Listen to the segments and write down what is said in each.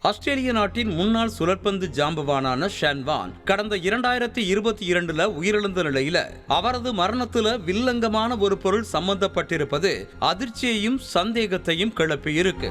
ஆஸ்திரேலிய நாட்டின் முன்னாள் சுழற்பந்து ஜாம்பவானான ஷேன் வார்ன் கடந்த 2022 உயிரிழந்த நிலையில அவரது மரணத்துல வில்லங்கமான ஒரு பொருள் சம்பந்தப்பட்டிருப்பது அதிர்ச்சியையும் சந்தேகத்தையும் கிளப்பியிருக்கு.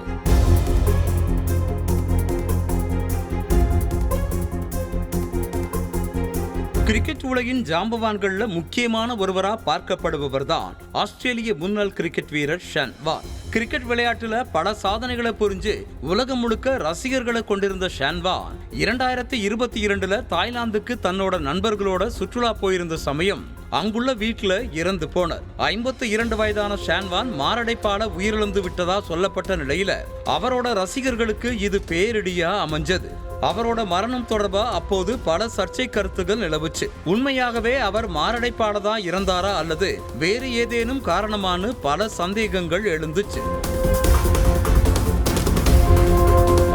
கிரிக்கெட் உலகின் ஜாம்பவான்கள்ல முக்கியமான ஒருவரா பார்க்கப்படுபவர்தான் ஆஸ்திரேலிய முன்னாள் கிரிக்கெட் வீரர் ஷேன் வார்ன். கிரிக்கெட் விளையாட்டுல பல சாதனைகளை புரிஞ்சு உலகம் முழுக்க ரசிகர்களை கொண்டிருந்த ஷேன் வார்ன் 2022 தாய்லாந்துக்கு தன்னோட நண்பர்களோட சுற்றுலா போயிருந்த சமயம் அங்குள்ள வீட்டுல இறந்து போனார். 52 வயதான ஷேன் வார்ன் மாரடைப்பால உயிரிழந்து விட்டதா சொல்லப்பட்ட நிலையில அவரோட ரசிகர்களுக்கு இது பேரிடியா அமைஞ்சது. அவரோட மரணம் தொடர்பா அப்போது பல சர்ச்சை கருத்துகள் நிலவுச்சு. உண்மையாகவே அவர் மாரடைப்பாலதான் இறந்தாரா அல்லது வேறு ஏதேனும் காரணமான பல சந்தேகங்கள் எழுந்துச்சு.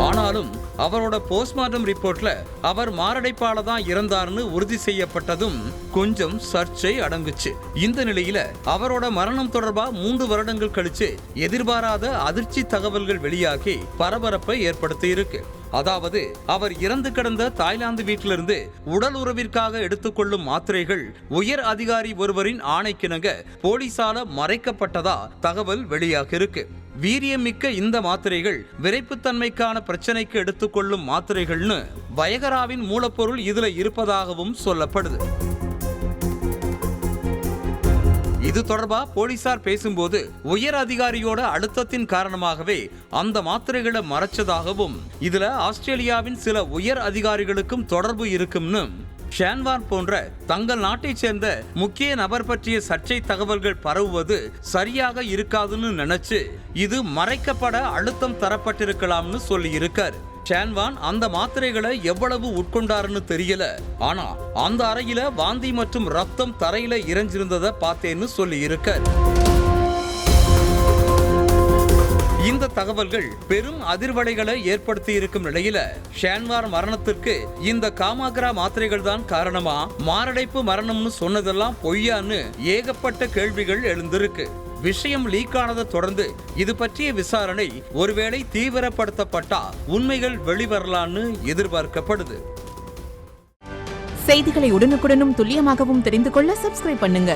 ஆனாலும் அவரோட போஸ்ட்மார்ட்டம் ரிப்போர்ட்ல அவர் மாரடைப்பால தான் இறந்தார்னு உறுதி செய்யப்பட்டதும் கொஞ்சம் சர்ச்சை அடங்குச்சு. இந்த நிலையில அவரோட மரணம் தொடர்பா 3 வருடங்கள் கழிச்சு எதிர்பாராத அதிர்ச்சி தகவல்கள் வெளியாகி பரபரப்பை ஏற்படுத்தி இருக்கு. அதாவது அவர் இறந்து கிடந்த தாய்லாந்து வீட்டிலிருந்து உடல் உறவிற்காக எடுத்துக்கொள்ளும் மாத்திரைகள் உயர் அதிகாரி ஒருவரின் ஆணைக்கிணங்க போலீசால மறைக்கப்பட்டதா தகவல் வெளியாக இருக்கு. வீரியமிக்க இந்த மாத்திரைகள் விரைப்புத்தன்மைக்கான பிரச்சனைக்கு எடுத்துக்கொள்ளும் மாத்திரைகள்னு வயகராவின் மூலப்பொருள் இதுல இருப்பதாகவும் சொல்லப்படுது. இது தொடர்பா போலீசார் பேசும்போது உயர் அதிகாரியோட அழுத்தத்தின் காரணமாகவே அந்த மாத்திரைகளை மறைச்சதாகவும் இதுல ஆஸ்திரேலியாவின் சில உயர் அதிகாரிகளுக்கும் தொடர்பு இருக்கும்னு ஷேன் வார்ன் போன்ற தங்கள் நாட்டை சேர்ந்த முக்கிய நபர் பற்றிய சர்ச்சை தகவல்கள் பரவுவது சரியாக இருக்காதுன்னு நினைச்சு இது மறைக்கப்பட அழுத்தம் தரப்பட்டிருக்கலாம்னு சொல்லி இருக்காரு. ஷேன் வார்ன் அந்த மாத்திரைகளை எவ்வளவு உட்கொண்டாருன்னு தெரியல, ஆனா அந்த அறையில வாந்தி மற்றும் ரத்தம் தரையில இறஞ்சிருந்ததை பார்த்தேன்னு சொல்லி இருக்காரு. இந்த தகவல்கள் பெரும் அதிர்வலைகளை ஏற்படுத்தி இருக்கும் நிலையில ஷேன் வார்ன் மரணத்திற்கு இந்த காமாக்ரா மாத்திரைகள் தான் காரணமா, மாரடைப்பு மரணம்னு சொன்னதெல்லாம் பொய்யான்னு ஏகப்பட்ட கேள்விகள் எழுந்திருக்கு. விஷயம் லீக் ஆனதை தொடர்ந்து இது பற்றிய விசாரணை ஒருவேளை தீவிரப்படுத்தப்பட்டா உண்மைகள் வெளிவரலான்னு எதிர்பார்க்கப்படுது. செய்திகளை உடனுக்குடனும் துல்லியமாகவும் தெரிந்து கொள்ள சப்ஸ்கிரைப் பண்ணுங்க.